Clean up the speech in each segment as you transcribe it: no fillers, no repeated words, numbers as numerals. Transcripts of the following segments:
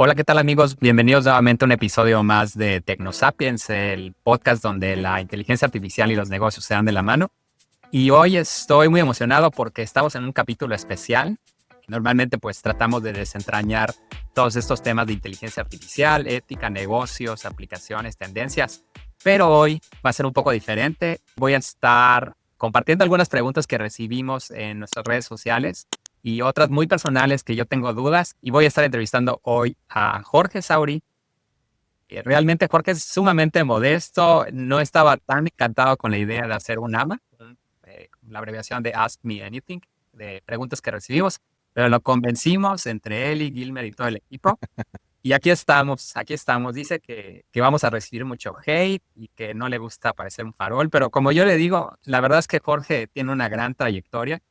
Hola, ¿qué tal amigos? Bienvenidos nuevamente a un episodio más de TecnoSapiens, el podcast donde la inteligencia artificial y los negocios se dan de la mano. Y hoy estoy muy emocionado porque estamos en un capítulo especial. Normalmente pues tratamos de desentrañar todos estos temas de inteligencia artificial, ética, negocios, aplicaciones, tendencias. Pero hoy va a ser un poco diferente. Voy a estar compartiendo algunas preguntas que recibimos en nuestras redes sociales y otras muy personales que yo tengo dudas. Y voy a estar entrevistando hoy a Jorge Sauri. Realmente Jorge es sumamente modesto, no estaba tan encantado con la idea de hacer un AMA, la abreviación de Ask Me Anything, de preguntas que recibimos, pero lo convencimos entre él y Gilmer y todo el equipo. Y aquí estamos, aquí estamos. Dice que vamos a recibir mucho hate y que no le gusta parecer un farol, pero como yo le digo, la verdad es que Jorge tiene una gran trayectoria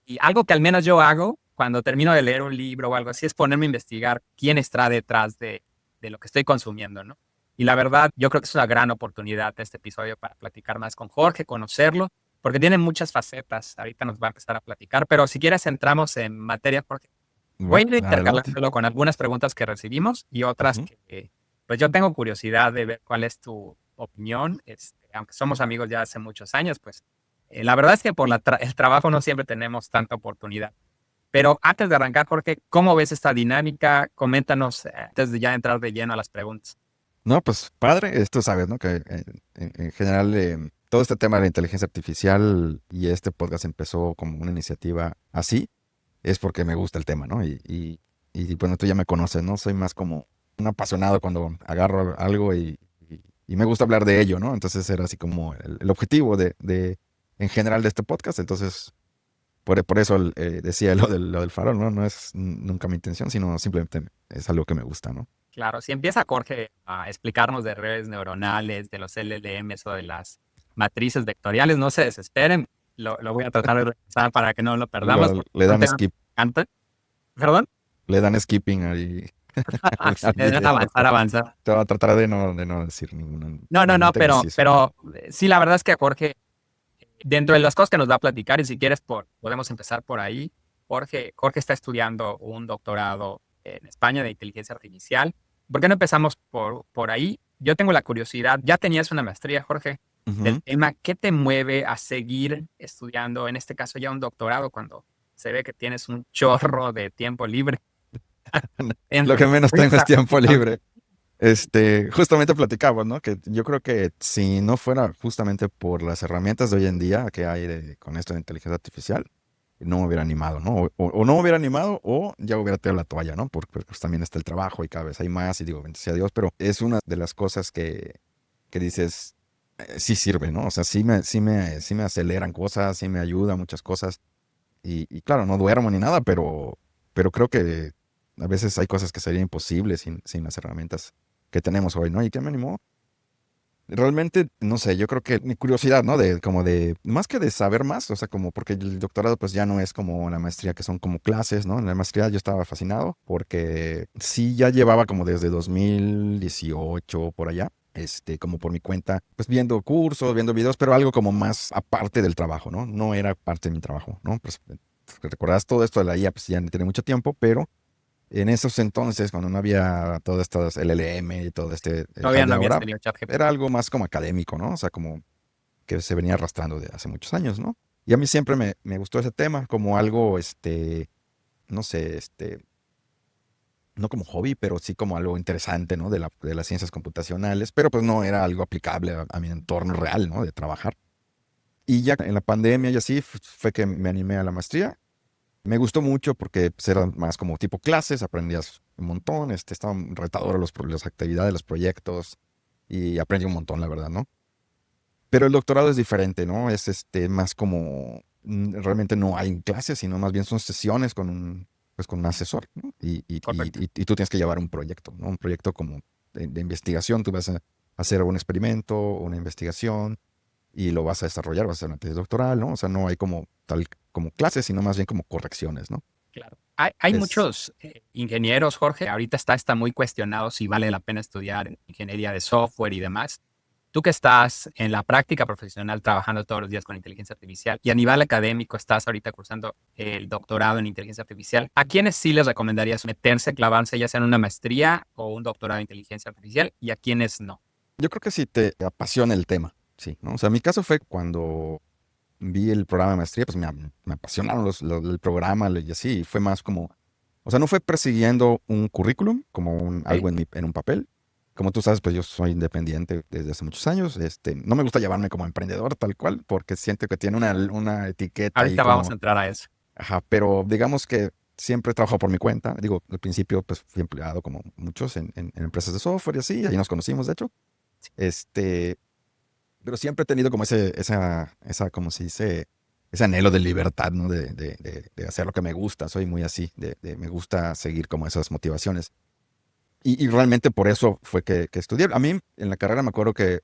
y algo que al menos yo hago cuando termino de leer un libro o algo así es ponerme a investigar quién está detrás de lo que estoy consumiendo, ¿no? Y la verdad, yo creo que es una gran oportunidad este episodio para platicar más con Jorge, conocerlo, porque tiene muchas facetas. Ahorita nos va a empezar a platicar, pero si quieres entramos en materia, Jorge. Voy Va, a ir adelante. intercalándolo con algunas preguntas que recibimos y otras Ujú. que, pues yo tengo curiosidad de ver cuál es tu opinión. Aunque somos amigos ya hace muchos años, pues la verdad es que por el trabajo no siempre tenemos tanta oportunidad. Pero antes de arrancar, Jorge, ¿cómo ves esta dinámica? Coméntanos antes de ya entrar de lleno a las preguntas. No, pues padre, esto sabes, ¿no? Que en general todo este tema de la inteligencia artificial y este podcast empezó como una iniciativa así, es porque me gusta el tema, ¿no? Bueno, tú ya me conoces, ¿no? Soy más como un apasionado cuando agarro algo y me gusta hablar de ello, ¿no? Entonces era así como el objetivo en general de este podcast. Entonces, por eso decía lo del farol, ¿no? No es nunca mi intención, sino simplemente es algo que me gusta, ¿no? Claro, si empieza Jorge a explicarnos de redes neuronales, de los LLMs o de las matrices vectoriales, no se desesperen. Lo voy a tratar de regresar para que no lo perdamos, porque Le es un dan tema que skip, me encanta. ¿Perdón? le dan skipping ahí al video. Avanzar, avanzar. Te voy a tratar de no decir No, ningún pero, tecnicismo. pero sí, la verdad es que Jorge, dentro de las cosas que nos va a platicar, y si quieres, podemos empezar por ahí. Jorge está estudiando un doctorado en España de inteligencia artificial. ¿Por qué no empezamos por ahí? Yo tengo la curiosidad, ya tenías una maestría, Jorge, del Ujú. tema. ¿Qué te mueve a seguir estudiando, en este caso ya un doctorado, cuando se ve que tienes un chorro de tiempo libre? Lo que menos tengo es Cuéntame, tiempo cuéntame. libre. Justamente platicamos, ¿no? Que yo creo que si no fuera justamente por las herramientas de hoy en día que hay con esto de inteligencia artificial, no me hubiera animado, ¿no? O no me hubiera animado o ya hubiera tirado la toalla, ¿no? Porque pues, también está el trabajo y cada vez hay más y digo, bendito sea Dios, pero es una de las cosas que dices, sí sirve, ¿no? O sea, sí me aceleran cosas, sí me ayuda a muchas cosas y claro, no duermo ni nada, pero creo que a veces hay cosas que serían imposibles sin las herramientas que tenemos hoy, ¿no? ¿Y qué me animó? Realmente, no sé, yo creo que mi curiosidad, ¿no? Más que de saber más, o sea, como porque el doctorado pues ya no es como la maestría, que son como clases, ¿no? En la maestría yo estaba fascinado porque sí ya llevaba como desde 2018 por allá, como por mi cuenta, pues viendo cursos, viendo videos, pero algo como más aparte del trabajo, ¿no? No era parte de mi trabajo, ¿no? Pues recordarás todo esto de la IA, pues ya no tiene mucho tiempo, pero en esos entonces, cuando no había todas estas LLM y todo el hype Todavía de no había ahora, salido era ChatGPT. algo más como académico, ¿no? O sea, como que se venía arrastrando de hace muchos años, ¿no? Y a mí siempre me gustó ese tema como algo, no sé, no como hobby, pero sí como algo interesante, ¿no? De las ciencias computacionales, pero pues no era algo aplicable a mi entorno real, ¿no? De trabajar. Y ya en la pandemia y así fue que me animé a la maestría. Me gustó mucho porque pues, eran más como tipo clases, aprendías un montón, estaban retadores las actividades, los proyectos y aprendí un montón, la verdad, ¿no? Pero el doctorado es diferente, ¿no? Es más como realmente no hay clases, sino más bien son sesiones con un asesor, ¿no? Correcto. Y tú tienes que llevar un proyecto, ¿no? Un proyecto como de investigación, tú vas a hacer un experimento, una investigación y lo vas a desarrollar, vas a hacer una tesis doctoral, ¿no? O sea, no hay como tal como clases, sino más bien como correcciones, ¿no? Claro. Hay Es, muchos ingenieros, Jorge. Ahorita está muy cuestionado si vale la pena estudiar ingeniería de software y demás. Tú que estás en la práctica profesional trabajando todos los días con inteligencia artificial y a nivel académico estás ahorita cursando el doctorado en inteligencia artificial, ¿a quiénes sí les recomendarías meterse, clavarse, ya sea en una maestría o un doctorado en inteligencia artificial y a quiénes no? Yo creo que si te apasiona el tema, sí, ¿no? O sea, mi caso fue cuando vi el programa de maestría, pues me apasionaron el programa y así, y fue más como, o sea, no fue persiguiendo un currículum, como ¿Ok? algo en un papel. Como tú sabes, pues yo soy independiente desde hace muchos años. No me gusta llevarme como emprendedor tal cual, porque siento que tiene una etiqueta ahí Ahorita vamos a como, entrar a eso. ajá, pero digamos que siempre he trabajado por mi cuenta. Digo, al principio pues fui empleado como muchos en empresas de software y así, ahí nos conocimos de hecho. Este, pero siempre he tenido como como se dice, ese anhelo de libertad, ¿no? De hacer lo que me gusta. Soy muy así, me gusta seguir como esas motivaciones. Y realmente por eso fue que estudié. A mí en la carrera me acuerdo que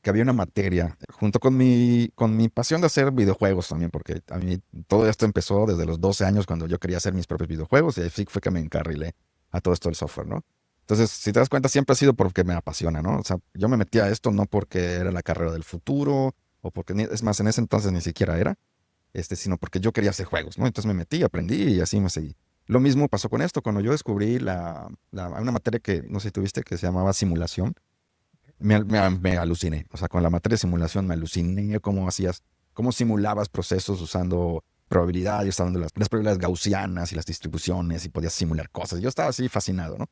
había una materia, junto con mi pasión de hacer videojuegos también, porque a mí todo esto empezó desde los 12 años cuando yo quería hacer mis propios videojuegos y así fue que me encarrilé a todo esto del software, ¿no? Entonces, si te das cuenta, siempre ha sido porque me apasiona, ¿no? O sea, yo me metí a esto no porque era la carrera del futuro o porque, es más, en ese entonces ni siquiera era, sino porque yo quería hacer juegos, ¿no? Entonces me metí, aprendí y así me seguí. Lo mismo pasó con esto, cuando yo descubrí una materia que, no sé si tuviste, que se llamaba simulación, me aluciné. O sea, con la materia de simulación me aluciné cómo hacías, cómo simulabas procesos usando probabilidades, usando las probabilidades gaussianas y las distribuciones y podías simular cosas. Yo estaba así fascinado, ¿no?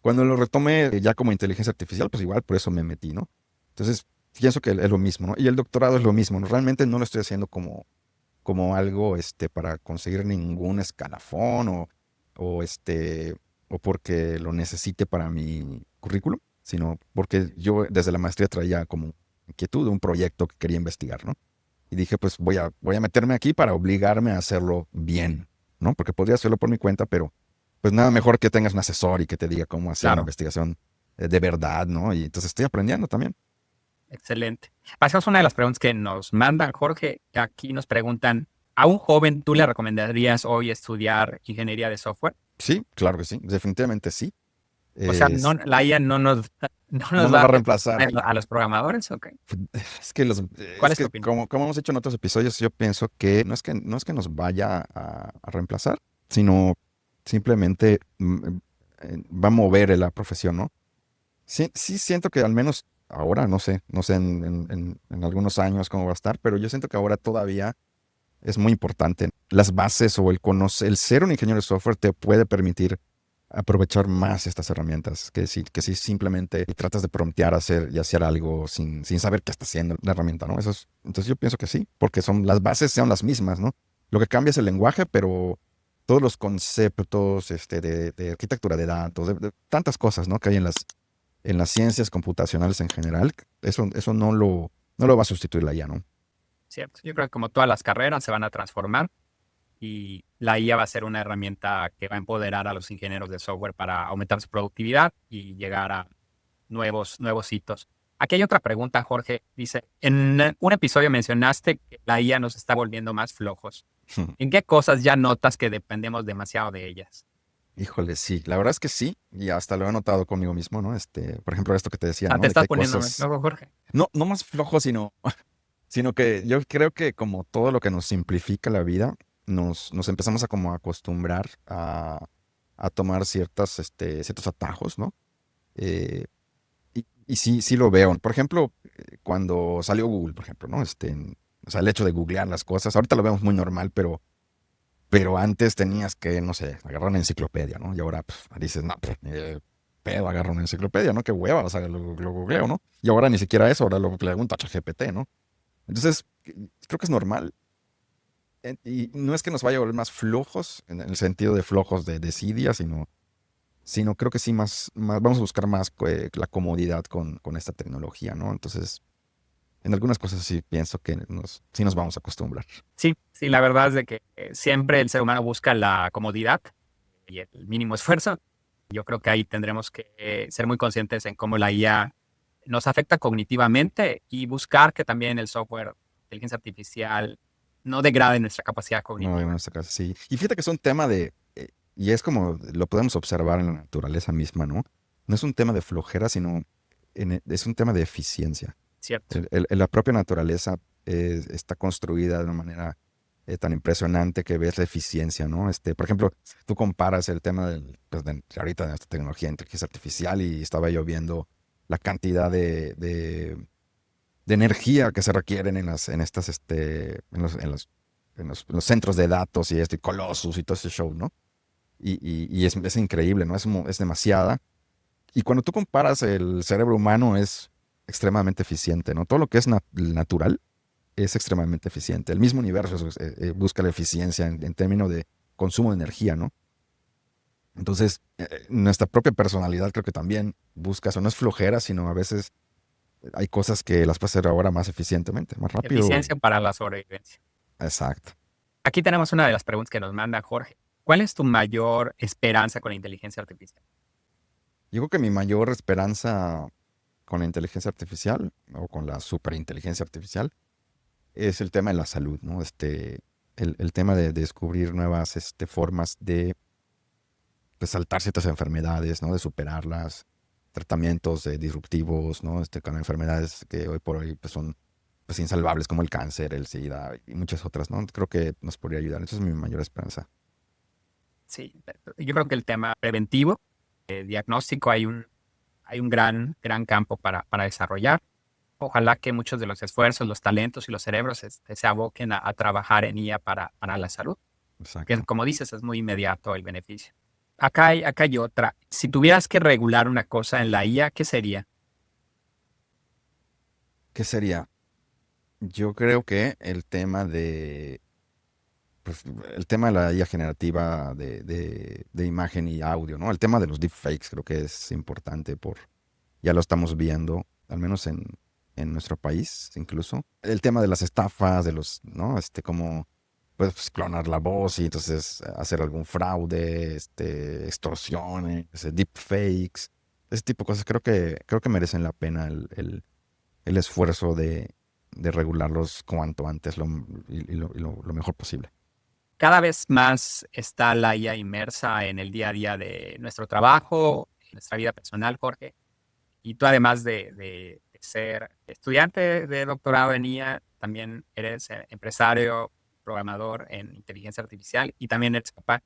Cuando lo retomé ya como inteligencia artificial, pues igual por eso me metí, ¿no? Entonces, pienso que es lo mismo, ¿no? Y el doctorado es lo mismo, ¿no? Realmente no lo estoy haciendo como algo para conseguir ningún escalafón o, o porque lo necesite para mi currículum, sino porque yo desde la maestría traía como inquietud de un proyecto que quería investigar, ¿no? Y dije, pues voy a meterme aquí para obligarme a hacerlo bien, ¿no? Porque podría hacerlo por mi cuenta, pero pues nada mejor que tengas un asesor y que te diga cómo hacer una Claro, investigación de verdad, ¿no? Y entonces estoy aprendiendo también. excelente. Pasamos a una de las preguntas que nos mandan, Jorge. Aquí nos preguntan, ¿a un joven tú le recomendarías hoy estudiar ingeniería de software? Sí, claro que sí, definitivamente sí. O sea, no, Es- la IA no nos, no no nos nos va va a a reemplazar. reemplazar a los programadores, ¿ok? ¿Cuál Es es tu que opinión? como hemos dicho en otros episodios, yo pienso que no es que nos vaya a reemplazar, sino simplemente va a mover la profesión, ¿no? Sí, sí siento que al menos ahora, no sé en algunos años cómo va a estar, pero yo siento que ahora todavía es muy importante. Las bases o el ser un ingeniero de software te puede permitir aprovechar más estas herramientas que si simplemente tratas de promptear y hacer algo sin saber qué está haciendo la herramienta, ¿no? Entonces yo pienso que sí, porque las bases son las mismas, ¿no? Lo que cambia es el lenguaje, pero todos los conceptos de arquitectura de datos, de tantas cosas, ¿no? Que hay en las ciencias computacionales en general, eso no lo va a sustituir la IA, ¿no? Cierto. Yo creo que como todas las carreras se van a transformar y la IA va a ser una herramienta que va a empoderar a los ingenieros de software para aumentar su productividad y llegar a nuevos hitos. Aquí hay otra pregunta, Jorge. Dice, en un episodio mencionaste que la IA nos está volviendo más flojos. ¿En qué cosas ya notas que dependemos demasiado de ellas? Híjole, sí, la verdad es que sí, y hasta lo he notado conmigo mismo, ¿no? Por ejemplo, esto que te decía, Ah, te ¿no? De que estás hay poniendo más cosas, flojo, Jorge. no más flojos, sino que yo creo que como todo lo que nos simplifica la vida, nos empezamos a como acostumbrar a tomar ciertos atajos, ¿no? Eh, y sí, sí lo veo. Por ejemplo, cuando salió Google, por ejemplo, ¿no? O sea, el hecho de googlear las cosas, ahorita lo vemos muy normal, pero antes tenías que, no sé, agarrar una enciclopedia, ¿no? Y ahora dices, no, pedo, agarro una enciclopedia, ¿no? Qué hueva, o sea, lo googleo, ¿no? Y ahora ni siquiera eso, ahora lo pregunto a ChatGPT, ¿no? Entonces, creo que es normal. Y no es que nos vaya a volver más flojos, en el sentido de flojos de desidia, sino creo que sí vamos a buscar más la comodidad con esta tecnología, ¿no? Entonces, en algunas cosas sí pienso que sí nos vamos a acostumbrar. Sí, sí, la verdad es de que siempre el ser humano busca la comodidad y el mínimo esfuerzo. Yo creo que ahí tendremos que ser muy conscientes en cómo la IA nos afecta cognitivamente y buscar que también el software, inteligencia artificial, no degrade nuestra capacidad No, en cognitiva. nuestra casa sí. Y fíjate que es un tema y es como lo podemos observar en la naturaleza misma, ¿no? No es un tema de flojera, sino es un tema de eficiencia. Cierto. La propia naturaleza está construida de una manera tan impresionante que ves la eficiencia, ¿no? Por ejemplo, tú comparas el tema pues, ahorita de nuestra tecnología de inteligencia artificial y estaba yo viendo la cantidad de energía que se requieren en los centros de datos y Colossus y todo ese show, ¿no? Y es increíble, ¿no? Es demasiada. Y cuando tú comparas, el cerebro humano es extremadamente eficiente, ¿no? Todo lo que es natural es extremadamente eficiente. El mismo universo busca la eficiencia en términos de consumo de energía, ¿no? Entonces, nuestra propia personalidad creo que también busca eso. No es flojera, sino a veces hay cosas que las puedes hacer ahora más eficientemente, más rápido. Eficiencia para la sobrevivencia. Exacto. Aquí tenemos una de las preguntas que nos manda Jorge. ¿Cuál es tu mayor esperanza con la inteligencia artificial? Yo creo que mi mayor esperanza con la inteligencia artificial o con la superinteligencia artificial es el tema de la salud, ¿no? El tema de descubrir nuevas formas de pues, saltar ciertas enfermedades, ¿no? De superarlas, tratamientos disruptivos, ¿no? Con enfermedades que hoy por hoy pues, son pues, insalvables como el cáncer, el SIDA y muchas otras, ¿no? Creo que nos podría ayudar. Esa es mi mayor esperanza. Sí, yo creo que el tema preventivo, diagnóstico, hay un gran campo para desarrollar. Ojalá que muchos de los esfuerzos, los talentos y los cerebros se aboquen a trabajar en IA para la salud. Que, Exacto. como dices, es muy inmediato el beneficio. Acá hay otra. Si tuvieras que regular una cosa en la IA, ¿qué sería? ¿Qué sería? Yo creo que pues, el tema de la IA generativa de imagen y audio, ¿no? El tema de los deepfakes creo que es importante ya lo estamos viendo, al menos en nuestro país incluso. El tema de las estafas, ¿no? Como pues clonar la voz y entonces hacer algún fraude, extorsiones, deepfakes, ese tipo de cosas. Creo que merecen la pena el esfuerzo de regularlos cuanto antes lo mejor posible. Cada vez más está la IA inmersa en el día a día de nuestro trabajo, en nuestra vida personal, Jorge. Y tú, además de ser estudiante de doctorado en IA, también eres empresario, programador en inteligencia artificial y también eres papá.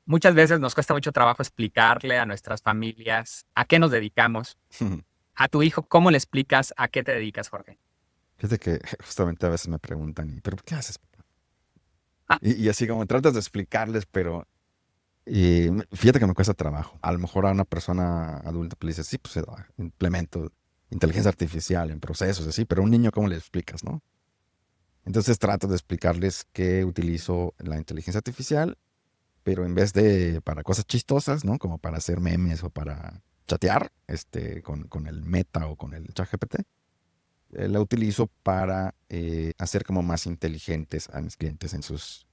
Muchas veces nos cuesta mucho trabajo explicarle a nuestras familias a qué nos dedicamos. A tu hijo, ¿cómo le explicas a qué te dedicas, Jorge? Fíjate que justamente a veces me preguntan, ¿pero qué haces, papá? Ah, Y así como tratas de explicarles, pero fíjate que me cuesta trabajo. A lo mejor a una persona adulta pues, le dices, sí, pues implemento inteligencia artificial en procesos, así, pero a un niño, ¿cómo le explicas, no? Entonces trato de explicarles que utilizo la inteligencia artificial, pero en vez de para cosas chistosas, ¿no? Como para hacer memes o para chatear con el Meta o con el ChatGPT, la utilizo para hacer como más inteligentes a mis clientes en sus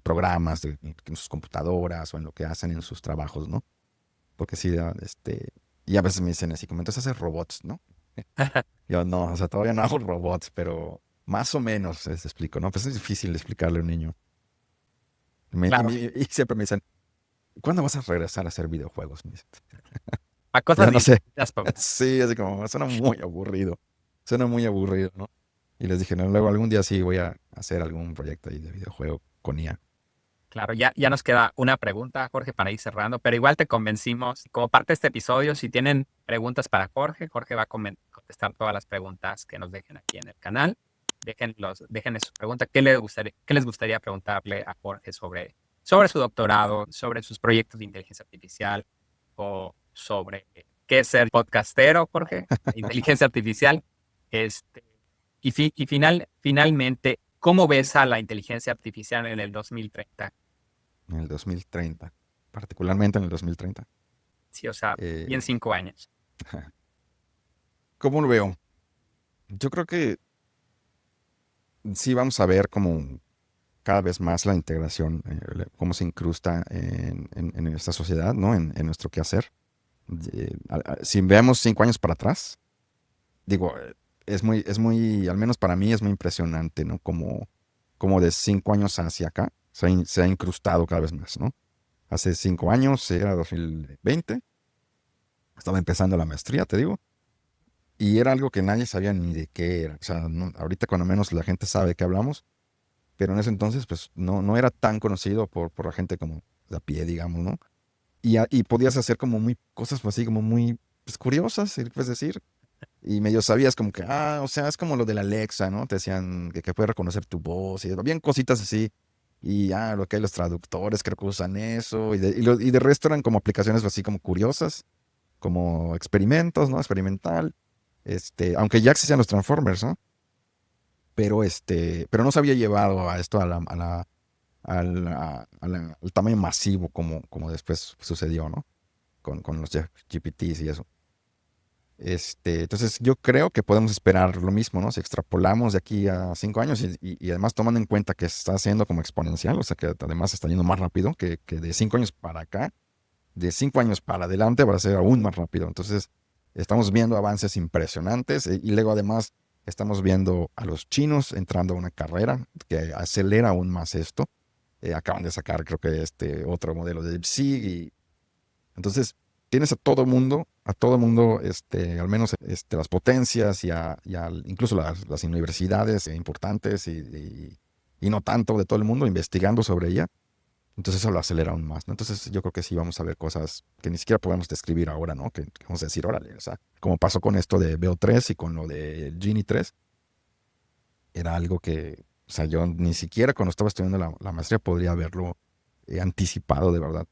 programas, en sus computadoras o en lo que hacen en sus trabajos, ¿no? Porque sí, y a veces me dicen así como, entonces haces robots, ¿no? Yo no, o sea, todavía no hago robots, pero más o menos les explico, ¿no? Pues es difícil explicarle a un niño. claro, Y siempre me dicen, ¿cuándo vas a regresar a hacer videojuegos? Me dicen. a cosas Ya no sé. distintas. Sí, así como, suena muy aburrido. Suena muy aburrido, ¿no? Y les dije, no, luego algún día sí voy a hacer algún proyecto ahí de videojuego con IA. Claro, ya nos queda una pregunta, Jorge, para ir cerrando, pero igual te convencimos. Como parte de este episodio, si tienen preguntas para Jorge, Jorge va a contestar todas las preguntas que nos dejen aquí en el canal. Déjenle su pregunta. ¿Qué les gustaría preguntarle a Jorge sobre su doctorado, sobre sus proyectos de inteligencia artificial o sobre qué es ser podcastero, Jorge, inteligencia artificial? Este, finalmente, ¿cómo ves a la inteligencia artificial en el 2030? En el 2030, particularmente en el 2030. Sí, o sea, y en Eh, 5 años. ¿Cómo lo veo? Yo creo que sí vamos a ver como cada vez más la integración, cómo se incrusta en esta sociedad, ¿no? En nuestro quehacer. Si vemos 5 años para atrás, digo, al menos para mí es muy impresionante, ¿no? Como de 5 años hacia acá se ha incrustado cada vez más, ¿no? Hace 5 años, era 2020, estaba empezando la maestría, te digo, y era algo que nadie sabía ni de qué era. O sea, ahorita cuando menos la gente sabe de qué hablamos, pero en ese entonces pues no era tan conocido por la gente como de a pie, digamos, ¿no? Y podías hacer como muy cosas así como muy pues, curiosas, si puedes decir. Y medio sabías como que, o sea, es como lo de la Alexa, ¿no? Te decían que puede reconocer tu voz y habían cositas así. Y lo que hay los traductores creo que usan eso. Y de resto eran como aplicaciones así como curiosas, como experimentos, ¿no? Experimental. Aunque ya existían los Transformers, ¿no? Pero no se había llevado a esto al tamaño masivo como después sucedió, ¿no? Con los GPTs y eso. Entonces yo creo que podemos esperar lo mismo, ¿no? Si extrapolamos de aquí a 5 años y además tomando en cuenta que está haciendo como exponencial, o sea que además está yendo más rápido que de 5 años para acá, de 5 años para adelante va a ser aún más rápido. Entonces estamos viendo avances impresionantes y luego además estamos viendo a los chinos entrando a una carrera que acelera aún más esto. Acaban de sacar creo que otro modelo de DeepSeek y entonces tienes a todo mundo, al menos las potencias incluso las universidades importantes y no tanto de todo el mundo investigando sobre ella. Entonces eso lo acelera aún más, ¿no? Entonces yo creo que sí vamos a ver cosas que ni siquiera podemos describir ahora, ¿no? Que vamos a decir, órale, o sea, como pasó con esto de Veo 3 y con lo de Genie 3, era algo que, o sea, yo ni siquiera cuando estaba estudiando la maestría podría haberlo anticipado de verdad.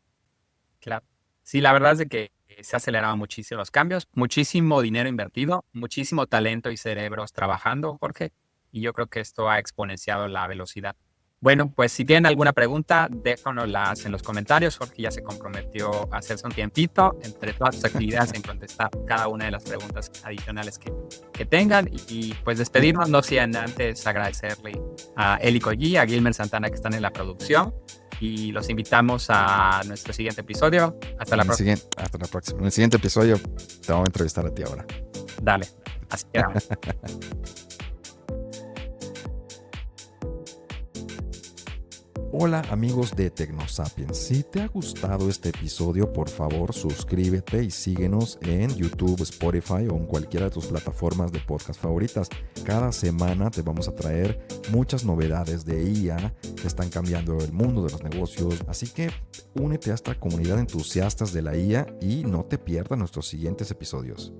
Claro. Sí, la verdad es de que se aceleraban muchísimo los cambios, muchísimo dinero invertido, muchísimo talento y cerebros trabajando, Jorge, y yo creo que esto ha exponenciado la velocidad. Bueno, pues si tienen alguna pregunta, déjanoslas en los comentarios. Jorge ya se comprometió a hacerse un tiempito entre todas sus actividades en contestar cada una de las preguntas adicionales que tengan. Y pues despedirnos, no sin antes agradecerle a Eli Collí, a Gilmer Santana que están en la producción. Y los invitamos a nuestro siguiente episodio. Hasta la próxima. Hasta la próxima. En el siguiente episodio te vamos a entrevistar a ti ahora. Dale, así quedamos. Hola amigos de TecnoSapiens, si te ha gustado este episodio, por favor suscríbete y síguenos en YouTube, Spotify o en cualquiera de tus plataformas de podcast favoritas. Cada semana te vamos a traer muchas novedades de IA que están cambiando el mundo de los negocios, así que únete a esta comunidad de entusiastas de la IA y no te pierdas nuestros siguientes episodios.